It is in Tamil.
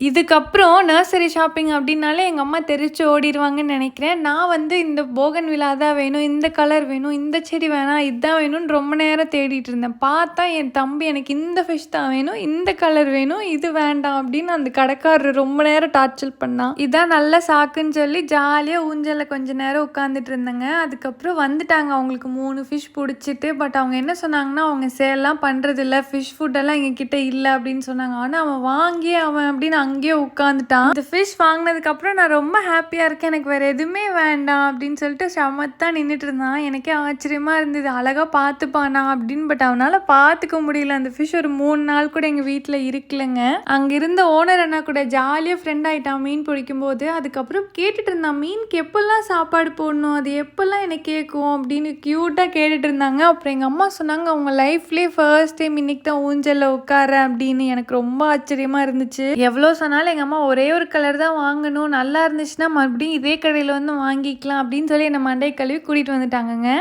இதுக்கப்புறம் நர்சரி ஷாப்பிங் அப்படின்னாலே எங்க அம்மா தெறிச்சு ஓடிருவாங்கன்னு நெனைக்கிறேன். நான் வந்து இந்த போகன்வில்லா தான் வேணும், இந்த கலர் வேணும், இந்த செடி வேணாம், இதான் வேணும்னு ரொம்ப நேரம் தேடிட்டு இருந்தேன். பார்த்தா என் தம்பி எனக்கு இந்த ஃபிஷ் தான் வேணும், இந்த கலர் வேணும், இது வேண்டாம் அப்படின்னு அந்த கடைக்காரர் ரொம்ப நேரம் டார்ச்சர் பண்ணான். இதான் நல்ல சாக்குன்னு சொல்லி ஜாலியா ஊஞ்சல்ல கொஞ்ச நேரம் உட்காந்துட்டு இருந்தேங்க. அதுக்கப்புறம் வந்துட்டாங்க. அவங்களுக்கு 3 ஃபிஷ் புடிச்சிட்டு. பட் அவங்க என்ன சொன்னாங்கன்னா, அவங்க சேல்லாம் பண்றதில்ல, ஃபிஷ் ஃபுட்டெல்லாம் எங்ககிட்ட இல்ல அப்படின்னு சொன்னாங்க. ஆனா அவன் வாங்கி அவன் அப்படின்னு அங்கேயே உட்காந்துட்டான். இந்த ஃபிஷ் வாங்கினதுக்கு அப்புறம் நான் ரொம்ப ஹாப்பியா இருக்கேன். எனக்கு வேற எதுவுமே வேண்டாம் அப்படின்னு சொல்லிட்டு சமத்தா நின்றுட்டு இருந்தான். எனக்கே ஆச்சரியமா இருந்தது. அழகா பார்த்துப்பானா அப்படின்னு. பட் அவனால பார்த்துக்க முடியல. அந்த ஃபிஷ் ஒரு 3 நாள் கூட எங்க வீட்டில் இருக்கலங்க. அங்க இருந்த ஓனர் அண்ணா கூட ஜாலியா ஃப்ரெண்ட் ஆயிட்டான் மீன் பிடிக்கும் போது. அதுக்கப்புறம் கேட்டுட்டு இருந்தான், மீனுக்கு எப்பெல்லாம் சாப்பாடு போடணும், அது எப்பெல்லாம் எனக்கு கேட்கும் அப்படின்னு கியூட்டா கேட்டுட்டு இருந்தாங்க. அப்புறம் எங்க அம்மா சொன்னாங்க, அவங்க லைஃப்லயே ஃபர்ஸ்ட் டைம் இன்னைக்கு தான் ஊஞ்சல்ல உட்கார அப்படின்னு. எனக்கு ரொம்ப ஆச்சரியமா இருந்துச்சு. எவ்வளோ சொன்னாலும் எங்கள் அம்மா ஒரே ஒரு கலர் தான் வாங்கணும், நல்லா இருந்துச்சுன்னா மறுபடியும் இதே கடையில் வந்து வாங்கிக்கலாம் அப்படின்னு சொல்லி என்னை மண்டை கழுவி கூட்டிகிட்டு வந்துட்டாங்கங்க.